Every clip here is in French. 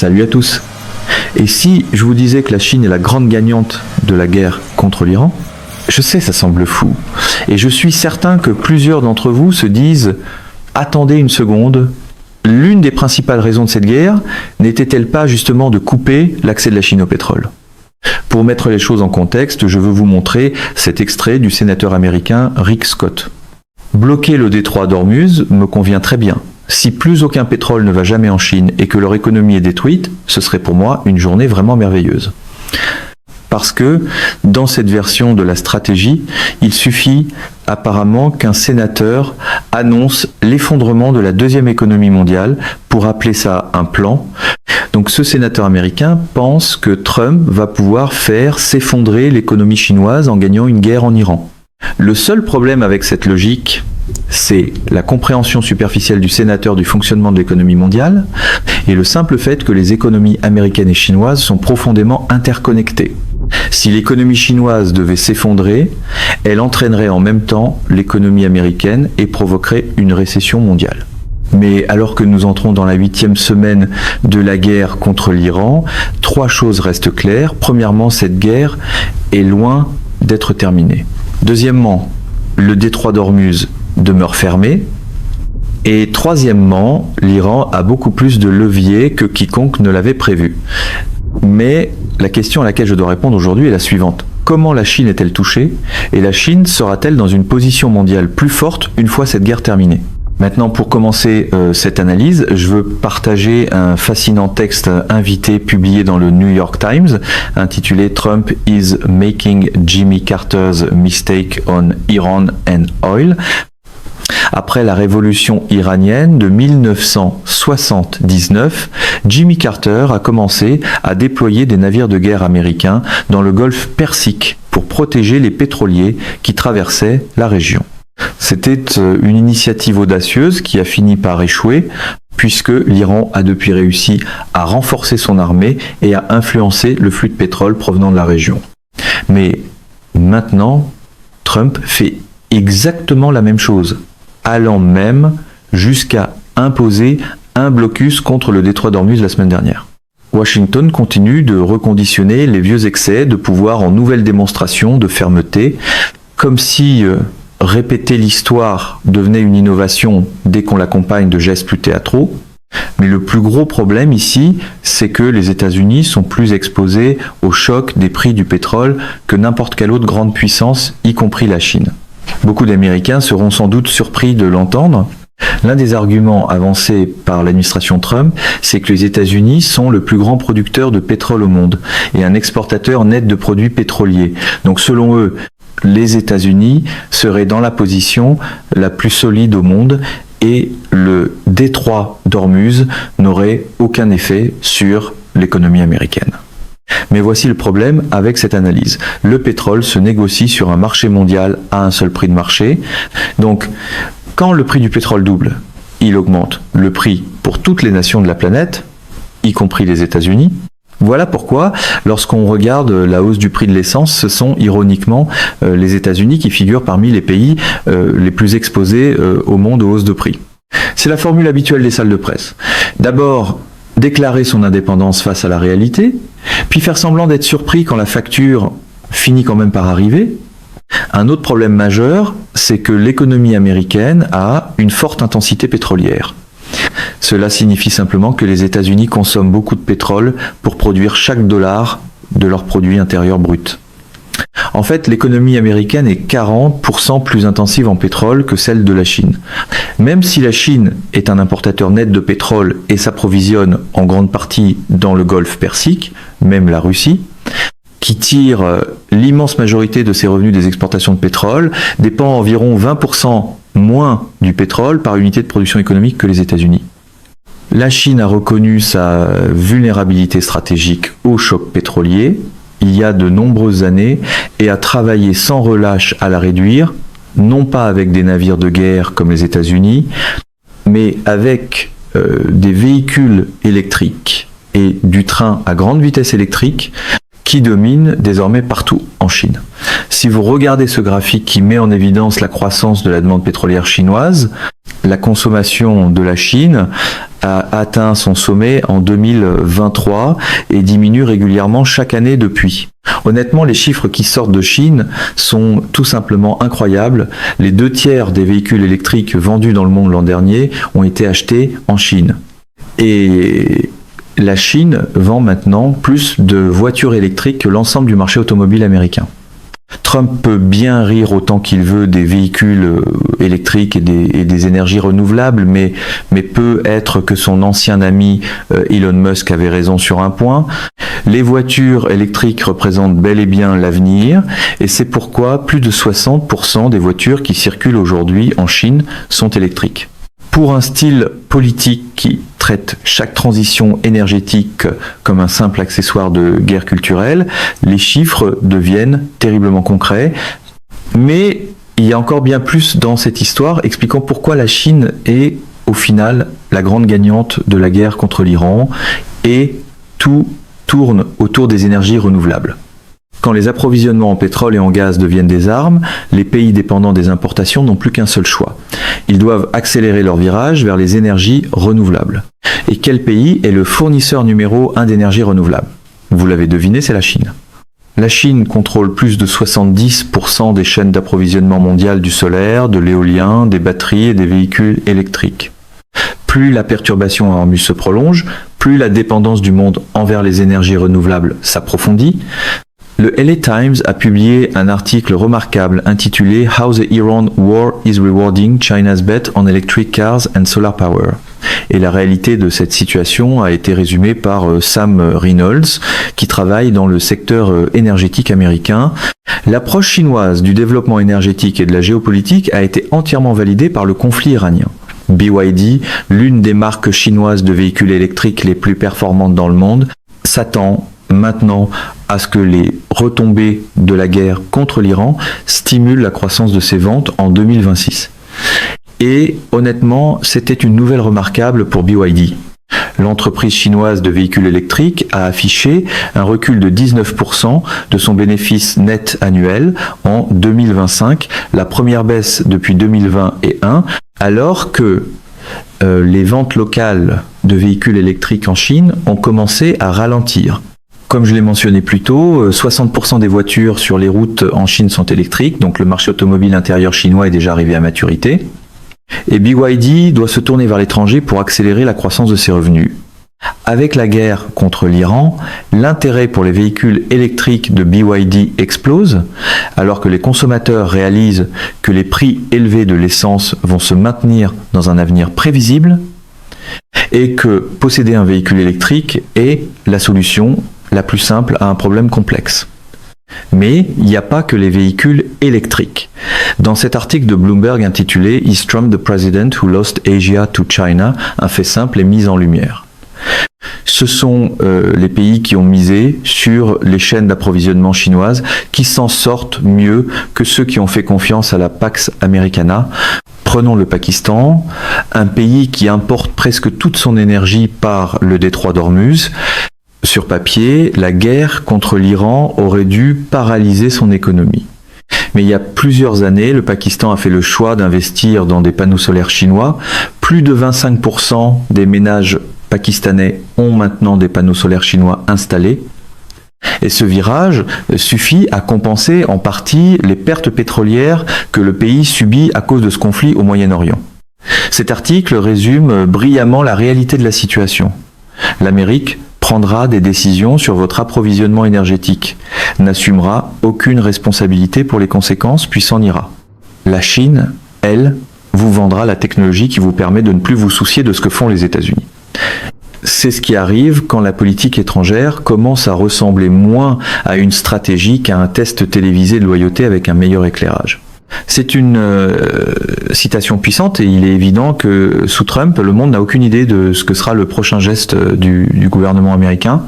Salut à tous. Et si je vous disais que la Chine est la grande gagnante de la guerre contre l'Iran? Je sais, ça semble fou. Et je suis certain que plusieurs d'entre vous se disent « Attendez une seconde, l'une des principales raisons de cette guerre n'était-elle pas justement de couper l'accès de la Chine au pétrole ?» Pour mettre les choses en contexte, je veux vous montrer cet extrait du sénateur américain Rick Scott. « Bloquer le détroit d'Ormuz me convient très bien. Si plus aucun pétrole ne va jamais en Chine et que leur économie est détruite, ce serait pour moi une journée vraiment merveilleuse. » Parce que, dans cette version de la stratégie, il suffit apparemment qu'un sénateur annonce l'effondrement de la deuxième économie mondiale pour appeler ça un plan. Donc ce sénateur américain pense que Trump va pouvoir faire s'effondrer l'économie chinoise en gagnant une guerre en Iran. Le seul problème avec cette logique, c'est la compréhension superficielle du sénateur du fonctionnement de l'économie mondiale et le simple fait que les économies américaines et chinoises sont profondément interconnectées. Si l'économie chinoise devait s'effondrer, elle entraînerait en même temps l'économie américaine et provoquerait une récession mondiale. Mais alors que nous entrons dans la 8e semaine de la guerre contre l'Iran, 3 choses restent claires. Premièrement, cette guerre est loin d'être terminée. Deuxièmement, le détroit d'Ormuz demeure fermé. Et troisièmement, l'Iran a beaucoup plus de leviers que quiconque ne l'avait prévu. Mais la question à laquelle je dois répondre aujourd'hui est la suivante. Comment la Chine est-elle touchée? Et la Chine sera-t-elle dans une position mondiale plus forte une fois cette guerre terminée? Maintenant, pour commencer cette analyse, je veux partager un fascinant texte invité publié dans le New York Times, intitulé « Trump is making Jimmy Carter's mistake on Iran and oil ». Après la révolution iranienne de 1979, Jimmy Carter a commencé à déployer des navires de guerre américains dans le golfe Persique pour protéger les pétroliers qui traversaient la région. C'était une initiative audacieuse qui a fini par échouer, puisque l'Iran a depuis réussi à renforcer son armée et à influencer le flux de pétrole provenant de la région. Mais maintenant, Trump fait exactement la même chose, allant même jusqu'à imposer un blocus contre le détroit d'Ormuz la semaine dernière. Washington continue de reconditionner les vieux excès de pouvoir en nouvelles démonstrations de fermeté, comme si répéter l'histoire devenait une innovation dès qu'on l'accompagne de gestes plus théâtraux. Mais le plus gros problème ici, c'est que les États-Unis sont plus exposés au choc des prix du pétrole que n'importe quelle autre grande puissance, y compris la Chine. Beaucoup d'Américains seront sans doute surpris de l'entendre. L'un des arguments avancés par l'administration Trump, c'est que les États-Unis sont le plus grand producteur de pétrole au monde et un exportateur net de produits pétroliers. Donc selon eux, les États-Unis seraient dans la position la plus solide au monde et le détroit d'Ormuz n'aurait aucun effet sur l'économie américaine. Mais voici le problème avec cette analyse. Le pétrole se négocie sur un marché mondial à un seul prix de marché. Donc, quand le prix du pétrole double, il augmente le prix pour toutes les nations de la planète, y compris les États-Unis. Voilà pourquoi, lorsqu'on regarde la hausse du prix de l'essence, ce sont ironiquement les États-Unis qui figurent parmi les pays les plus exposés au monde aux hausses de prix. C'est la formule habituelle des salles de presse. D'abord, déclarer son indépendance face à la réalité, puis faire semblant d'être surpris quand la facture finit quand même par arriver. Un autre problème majeur, c'est que l'économie américaine a une forte intensité pétrolière. Cela signifie simplement que les États-Unis consomment beaucoup de pétrole pour produire chaque dollar de leur produit intérieur brut. En fait, l'économie américaine est 40% plus intensive en pétrole que celle de la Chine. Même si la Chine est un importateur net de pétrole et s'approvisionne en grande partie dans le golfe Persique, même la Russie, qui tire l'immense majorité de ses revenus des exportations de pétrole, dépend environ 20% moins du pétrole par unité de production économique que les États-Unis. La Chine a reconnu sa vulnérabilité stratégique au choc pétrolier il y a de nombreuses années et a travaillé sans relâche à la réduire, non pas avec des navires de guerre comme les États-Unis, mais avec des véhicules électriques et du train à grande vitesse électrique qui domine désormais partout en Chine. Si vous regardez ce graphique qui met en évidence la croissance de la demande pétrolière chinoise, la consommation de la Chine a atteint son sommet en 2023 et diminue régulièrement chaque année depuis. Honnêtement, les chiffres qui sortent de Chine sont tout simplement incroyables. Les 2/3 des véhicules électriques vendus dans le monde l'an dernier ont été achetés en Chine. Et la Chine vend maintenant plus de voitures électriques que l'ensemble du marché automobile américain. Trump peut bien rire autant qu'il veut des véhicules électriques et des énergies renouvelables, mais peut être que son ancien ami Elon Musk avait raison sur un point. Les voitures électriques représentent bel et bien l'avenir, et c'est pourquoi plus de 60% des voitures qui circulent aujourd'hui en Chine sont électriques. Pour un style politique qui traite chaque transition énergétique comme un simple accessoire de guerre culturelle, les chiffres deviennent terriblement concrets. Mais il y a encore bien plus dans cette histoire, expliquant pourquoi la Chine est au final la grande gagnante de la guerre contre l'Iran, et tout tourne autour des énergies renouvelables. Quand les approvisionnements en pétrole et en gaz deviennent des armes, les pays dépendants des importations n'ont plus qu'un seul choix. Ils doivent accélérer leur virage vers les énergies renouvelables. Et quel pays est le fournisseur numéro 1 d'énergie renouvelable? Vous l'avez deviné, c'est la Chine. La Chine contrôle plus de 70% des chaînes d'approvisionnement mondiales du solaire, de l'éolien, des batteries et des véhicules électriques. Plus la perturbation à Hormuz se prolonge, plus la dépendance du monde envers les énergies renouvelables s'approfondit. Le LA Times a publié un article remarquable intitulé « How the Iran War is Rewarding China's Bet on Electric Cars and Solar Power ». Et la réalité de cette situation a été résumée par Sam Reynolds, qui travaille dans le secteur énergétique américain. L'approche chinoise du développement énergétique et de la géopolitique a été entièrement validée par le conflit iranien. BYD, l'une des marques chinoises de véhicules électriques les plus performantes dans le monde, s'attend maintenant à ce que les retombées de la guerre contre l'Iran stimulent la croissance de ses ventes en 2026. Et honnêtement, c'était une nouvelle remarquable pour BYD. L'entreprise chinoise de véhicules électriques a affiché un recul de 19% de son bénéfice net annuel en 2025, la première baisse depuis 2021, alors que les ventes locales de véhicules électriques en Chine ont commencé à ralentir. Comme je l'ai mentionné plus tôt, 60% des voitures sur les routes en Chine sont électriques, donc le marché automobile intérieur chinois est déjà arrivé à maturité. Et BYD doit se tourner vers l'étranger pour accélérer la croissance de ses revenus. Avec la guerre contre l'Iran, l'intérêt pour les véhicules électriques de BYD explose, alors que les consommateurs réalisent que les prix élevés de l'essence vont se maintenir dans un avenir prévisible, et que posséder un véhicule électrique est la solution la plus simple à un problème complexe. Mais il n'y a pas que les véhicules électriques. Dans cet article de Bloomberg intitulé « Is Trump the President who lost Asia to China ?», un fait simple est mis en lumière. Ce sont les pays qui ont misé sur les chaînes d'approvisionnement chinoises qui s'en sortent mieux que ceux qui ont fait confiance à la Pax Americana. Prenons le Pakistan, un pays qui importe presque toute son énergie par le détroit d'Ormuz. Sur papier, la guerre contre l'Iran aurait dû paralyser son économie. Mais il y a plusieurs années, le Pakistan a fait le choix d'investir dans des panneaux solaires chinois. Plus de 25% des ménages pakistanais ont maintenant des panneaux solaires chinois installés. Et ce virage suffit à compenser en partie les pertes pétrolières que le pays subit à cause de ce conflit au Moyen-Orient. Cet article résume brillamment la réalité de la situation. L'Amérique prendra des décisions sur votre approvisionnement énergétique, n'assumera aucune responsabilité pour les conséquences, puis s'en ira. La Chine, elle, vous vendra la technologie qui vous permet de ne plus vous soucier de ce que font les États-Unis. C'est ce qui arrive quand la politique étrangère commence à ressembler moins à une stratégie qu'à un test télévisé de loyauté avec un meilleur éclairage. C'est une citation puissante et il est évident que sous Trump, le monde n'a aucune idée de ce que sera le prochain geste du gouvernement américain.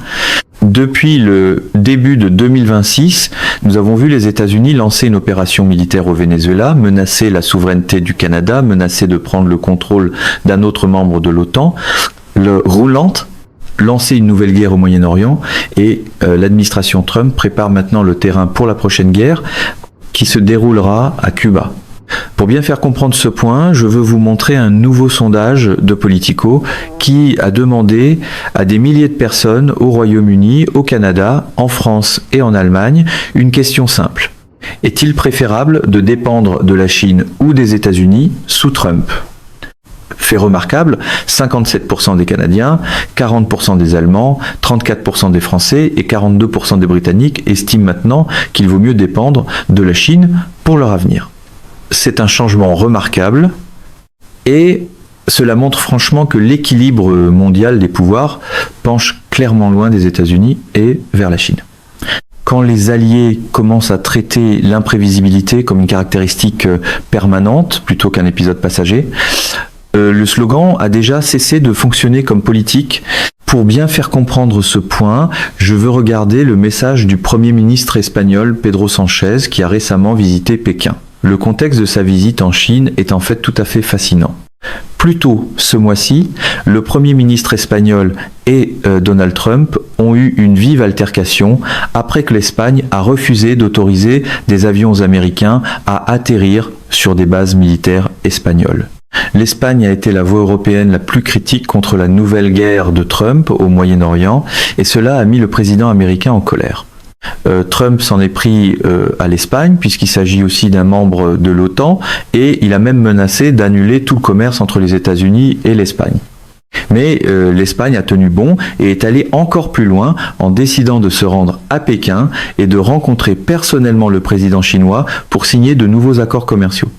Depuis le début de 2026, nous avons vu les États-Unis lancer une opération militaire au Venezuela, menacer la souveraineté du Canada, menacer de prendre le contrôle d'un autre membre de l'OTAN, le roulant, lancer une nouvelle guerre au Moyen-Orient et l'administration Trump prépare maintenant le terrain pour la prochaine guerre qui se déroulera à Cuba. Pour bien faire comprendre ce point, je veux vous montrer un nouveau sondage de Politico qui a demandé à des milliers de personnes au Royaume-Uni, au Canada, en France et en Allemagne une question simple. Est-il préférable de dépendre de la Chine ou des États-Unis sous Trump ? Fait remarquable, 57% des Canadiens, 40% des Allemands, 34% des Français et 42% des Britanniques estiment maintenant qu'il vaut mieux dépendre de la Chine pour leur avenir. C'est un changement remarquable et cela montre franchement que l'équilibre mondial des pouvoirs penche clairement loin des États-Unis et vers la Chine. Quand les alliés commencent à traiter l'imprévisibilité comme une caractéristique permanente plutôt qu'un épisode passager, le slogan a déjà cessé de fonctionner comme politique. Pour bien faire comprendre ce point, je veux regarder le message du Premier ministre espagnol Pedro Sánchez qui a récemment visité Pékin. Le contexte de sa visite en Chine est en fait tout à fait fascinant. Plus tôt ce mois-ci, le Premier ministre espagnol et Donald Trump ont eu une vive altercation après que l'Espagne a refusé d'autoriser des avions américains à atterrir sur des bases militaires espagnoles. L'Espagne a été la voix européenne la plus critique contre la nouvelle guerre de Trump au Moyen-Orient et cela a mis le président américain en colère. Trump s'en est pris à l'Espagne puisqu'il s'agit aussi d'un membre de l'OTAN et il a même menacé d'annuler tout le commerce entre les États-Unis et l'Espagne. Mais l'Espagne a tenu bon et est allée encore plus loin en décidant de se rendre à Pékin et de rencontrer personnellement le président chinois pour signer de nouveaux accords commerciaux.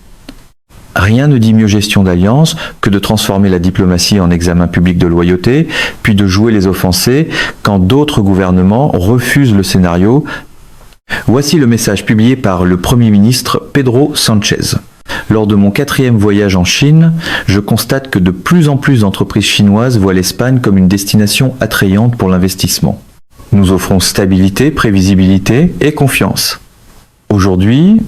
Rien ne dit mieux gestion d'alliance que de transformer la diplomatie en examen public de loyauté, puis de jouer les offensés quand d'autres gouvernements refusent le scénario. Voici le message publié par le Premier ministre Pedro Sánchez. Lors de mon 4e voyage en Chine, je constate que de plus en plus d'entreprises chinoises voient l'Espagne comme une destination attrayante pour l'investissement. Nous offrons stabilité, prévisibilité et confiance. Aujourd'hui,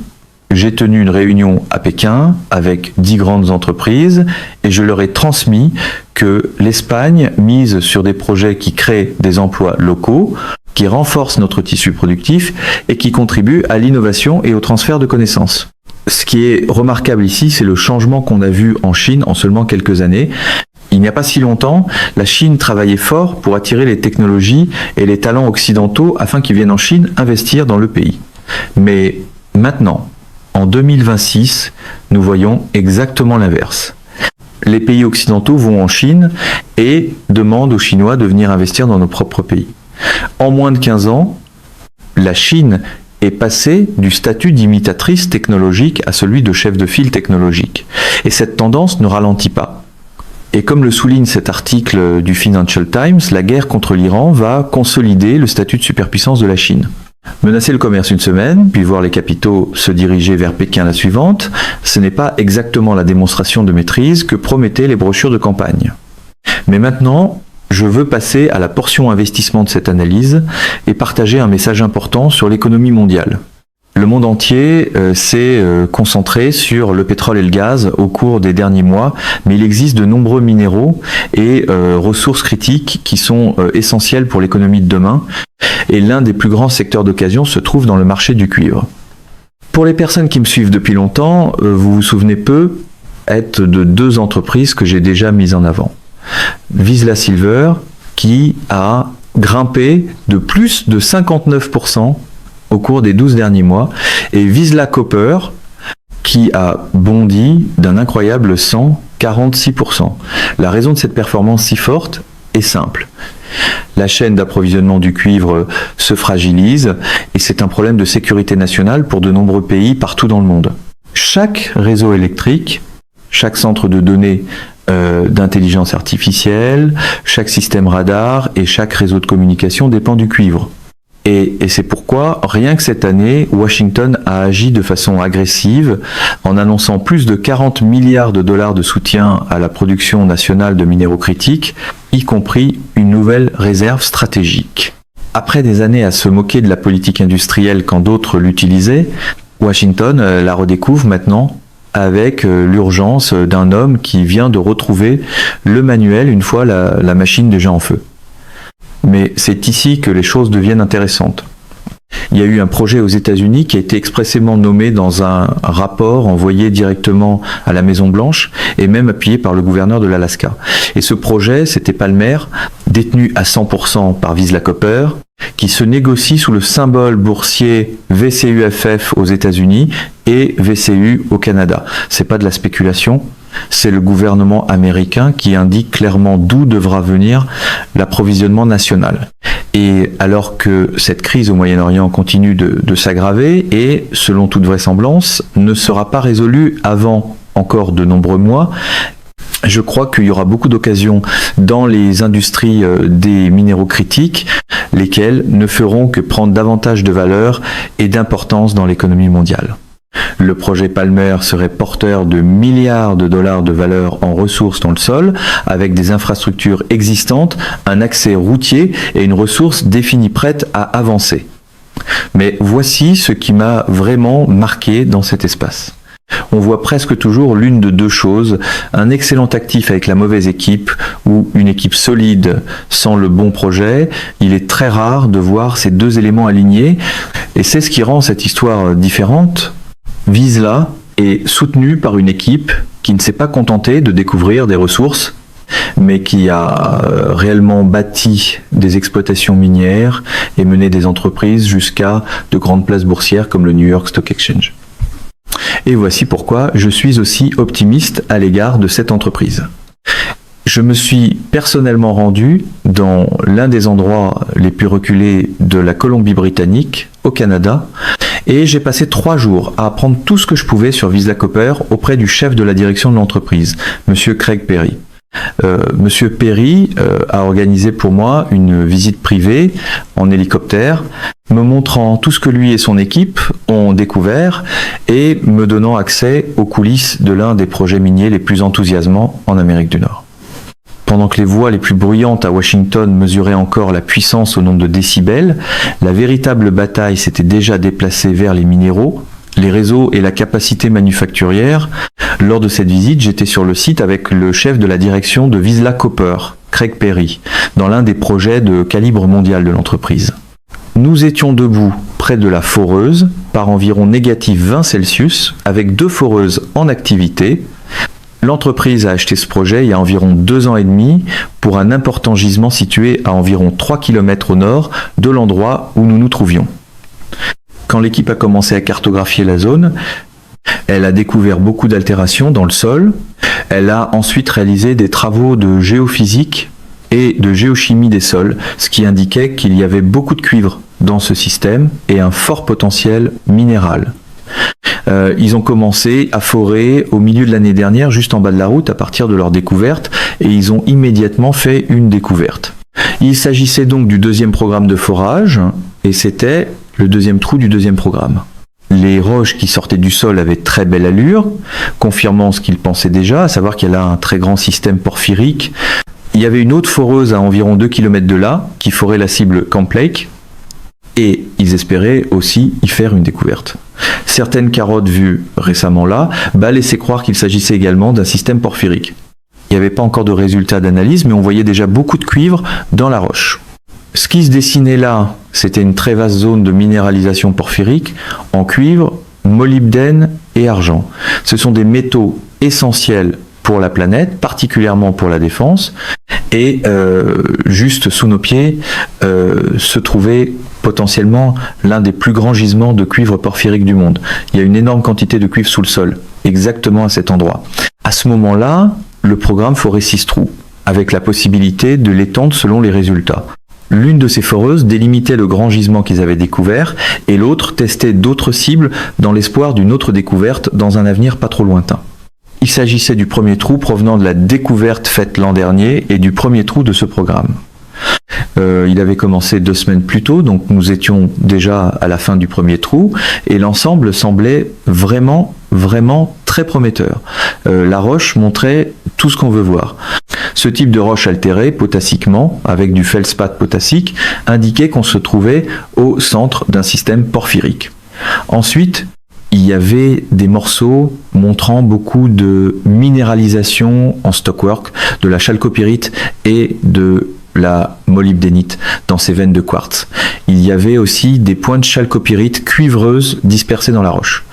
j'ai tenu une réunion à Pékin avec 10 grandes entreprises et je leur ai transmis que l'Espagne mise sur des projets qui créent des emplois locaux, qui renforcent notre tissu productif et qui contribuent à l'innovation et au transfert de connaissances. Ce qui est remarquable ici, c'est le changement qu'on a vu en Chine en seulement quelques années. Il n'y a pas si longtemps, la Chine travaillait fort pour attirer les technologies et les talents occidentaux afin qu'ils viennent en Chine investir dans le pays. Mais maintenant, en 2026, nous voyons exactement l'inverse. Les pays occidentaux vont en Chine et demandent aux Chinois de venir investir dans nos propres pays. En moins de 15 ans, la Chine est passée du statut d'imitatrice technologique à celui de chef de file technologique. Et cette tendance ne ralentit pas. Et comme le souligne cet article du Financial Times, la guerre contre l'Iran va consolider le statut de superpuissance de la Chine. Menacer le commerce une semaine, puis voir les capitaux se diriger vers Pékin la suivante, ce n'est pas exactement la démonstration de maîtrise que promettaient les brochures de campagne. Mais maintenant, je veux passer à la portion investissement de cette analyse et partager un message important sur l'économie mondiale. Le monde entier s'est concentré sur le pétrole et le gaz au cours des derniers mois, mais il existe de nombreux minéraux et ressources critiques qui sont essentielles pour l'économie de demain. Et l'un des plus grands secteurs d'occasion se trouve dans le marché du cuivre. Pour les personnes qui me suivent depuis longtemps, vous vous souvenez peu être de 2 entreprises que j'ai déjà mises en avant. Vizsla Silver, qui a grimpé de plus de 59% au cours des 12 derniers mois, et Vizsla Copper, qui a bondi d'un incroyable 146%. La raison de cette performance si forte est simple. La chaîne d'approvisionnement du cuivre se fragilise et c'est un problème de sécurité nationale pour de nombreux pays partout dans le monde. Chaque réseau électrique, chaque centre de données d'intelligence artificielle, chaque système radar et chaque réseau de communication dépend du cuivre. Et c'est pourquoi, rien que cette année, Washington a agi de façon agressive en annonçant plus de 40 milliards de dollars de soutien à la production nationale de minéraux critiques, y compris une nouvelle réserve stratégique. Après des années à se moquer de la politique industrielle quand d'autres l'utilisaient, Washington la redécouvre maintenant avec l'urgence d'un homme qui vient de retrouver le manuel une fois la machine déjà en feu. Mais c'est ici que les choses deviennent intéressantes. Il y a eu un projet aux États-Unis qui a été expressément nommé dans un rapport envoyé directement à la Maison-Blanche et même appuyé par le gouverneur de l'Alaska. Et ce projet, c'était Palmer, détenu à 100% par Vizsla Copper, qui se négocie sous le symbole boursier VCUFF aux États-Unis et VCU au Canada. C'est pas de la spéculation, c'est le gouvernement américain qui indique clairement d'où devra venir l'approvisionnement national. Et alors que cette crise au Moyen-Orient continue de s'aggraver et, selon toute vraisemblance, ne sera pas résolue avant encore de nombreux mois, je crois qu'il y aura beaucoup d'occasions dans les industries des minéraux critiques, lesquelles ne feront que prendre davantage de valeur et d'importance dans l'économie mondiale. Le projet Palmer serait porteur de milliards de dollars de valeur en ressources dans le sol, avec des infrastructures existantes, un accès routier et une ressource définie prête à avancer. Mais voici ce qui m'a vraiment marqué dans cet espace. On voit presque toujours l'une de deux choses, un excellent actif avec la mauvaise équipe ou une équipe solide sans le bon projet. Il est très rare de voir ces deux éléments alignés et c'est ce qui rend cette histoire différente. Vizsla est soutenu par une équipe qui ne s'est pas contentée de découvrir des ressources, mais qui a réellement bâti des exploitations minières et mené des entreprises jusqu'à de grandes places boursières comme le New York Stock Exchange. Et voici pourquoi je suis aussi optimiste à l'égard de cette entreprise. Je me suis personnellement rendu dans l'un des endroits les plus reculés de la Colombie-Britannique, au Canada, et j'ai passé 3 jours à apprendre tout ce que je pouvais sur Vizsla Copper auprès du chef de la direction de l'entreprise, Monsieur Craig Perry. Monsieur Perry a organisé pour moi une visite privée en hélicoptère, me montrant tout ce que lui et son équipe ont découvert et me donnant accès aux coulisses de l'un des projets miniers les plus enthousiasmants en Amérique du Nord. Pendant que les voix les plus bruyantes à Washington mesuraient encore la puissance au nombre de décibels, la véritable bataille s'était déjà déplacée vers les minéraux, les réseaux et la capacité manufacturière. Lors de cette visite, j'étais sur le site avec le chef de la direction de Vizsla Copper, Craig Perry, dans l'un des projets de calibre mondial de l'entreprise. Nous étions debout près de la foreuse, par environ négatif 20 Celsius, avec 2 foreuses en activité. L'entreprise a acheté ce projet il y a environ 2 ans et demi pour un important gisement situé à environ 3 km au nord de l'endroit où nous nous trouvions. Quand l'équipe a commencé à cartographier la zone, elle a découvert beaucoup d'altérations dans le sol. Elle a ensuite réalisé des travaux de géophysique et de géochimie des sols, ce qui indiquait qu'il y avait beaucoup de cuivre dans ce système et un fort potentiel minéral. Ils ont commencé à forer au milieu de l'année dernière, juste en bas de la route, à partir de leur découverte, et ils ont immédiatement fait une découverte. Il s'agissait donc du 2e programme de forage, et c'était le 2e trou du 2e programme. Les roches qui sortaient du sol avaient très belle allure, confirmant ce qu'ils pensaient déjà, à savoir qu'il y a là un très grand système porphyrique. Il y avait une autre foreuse à environ 2 km de là, qui forait la cible Camp Lake, et ils espéraient aussi y faire une découverte. Certaines carottes vues récemment là laissaient croire qu'il s'agissait également d'un système porphyrique. Il n'y avait pas encore de résultats d'analyse, mais on voyait déjà beaucoup de cuivre dans la roche. Ce qui se dessinait là, c'était une très vaste zone de minéralisation porphyrique en cuivre, molybdène et argent. Ce sont des métaux essentiels pour la planète, particulièrement pour la défense, et juste sous nos pieds se trouvait potentiellement l'un des plus grands gisements de cuivre porphyrique du monde. Il y a une énorme quantité de cuivre sous le sol, exactement à cet endroit. À ce moment-là, le programme forait 6 trous, avec la possibilité de l'étendre selon les résultats. L'une de ces foreuses délimitait le grand gisement qu'ils avaient découvert, et l'autre testait d'autres cibles dans l'espoir d'une autre découverte dans un avenir pas trop lointain. Il s'agissait du premier trou provenant de la découverte faite l'an dernier et du premier trou de ce programme. Il avait commencé 2 semaines plus tôt, donc nous étions déjà à la fin du premier trou, et l'ensemble semblait vraiment très prometteur. La roche montrait tout ce qu'on veut voir. Ce type de roche altérée potassiquement, avec du feldspath potassique, indiquait qu'on se trouvait au centre d'un système porphyrique. Ensuite, il y avait des morceaux montrant beaucoup de minéralisation en stockwork, de la chalcopyrite et de la molybdénite dans ces veines de quartz. il y avait aussi des points de chalcopyrite cuivreuses dispersées dans la roche.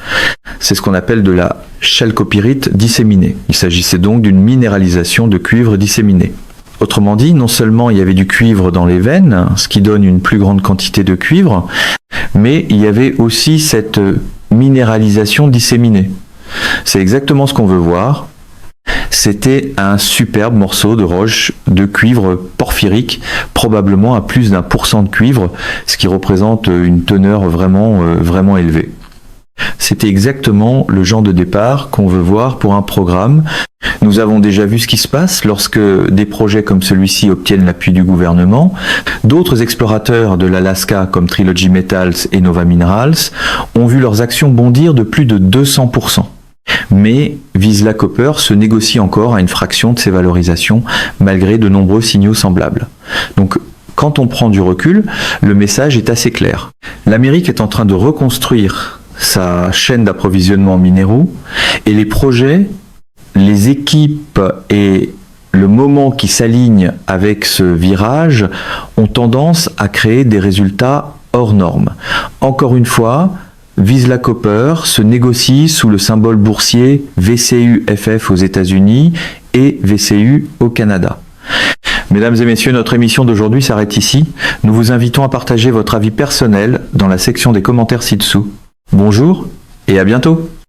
C'est ce qu'on appelle de la chalcopyrite disséminée. Il s'agissait donc d'une minéralisation de cuivre disséminé. Autrement dit, non seulement il y avait du cuivre dans les veines, ce qui donne une plus grande quantité de cuivre, mais il y avait aussi cette minéralisation disséminée. C'est exactement ce qu'on veut voir. C'était un superbe morceau de roche de cuivre porphyrique, probablement à plus d'1% de cuivre, ce qui représente une teneur vraiment élevée. C'était exactement le genre de départ qu'on veut voir pour un programme. Nous avons déjà vu ce qui se passe lorsque des projets comme celui-ci obtiennent l'appui du gouvernement. D'autres explorateurs de l'Alaska comme Trilogy Metals et Nova Minerals ont vu leurs actions bondir de plus de 200%. Mais Vizsla Copper se négocie encore à une fraction de ses valorisations malgré de nombreux signaux semblables. Donc quand on prend du recul, le message est assez clair. L'Amérique est en train de reconstruire sa chaîne d'approvisionnement en minéraux et les projets, les équipes et le moment qui s'aligne avec ce virage ont tendance à créer des résultats hors normes. Encore une fois, Vizsla Copper se négocie sous le symbole boursier VCUFF aux États-Unis et VCU au Canada. Mesdames et messieurs, notre émission d'aujourd'hui s'arrête ici. Nous vous invitons à partager votre avis personnel dans la section des commentaires ci-dessous. Bonjour et à bientôt.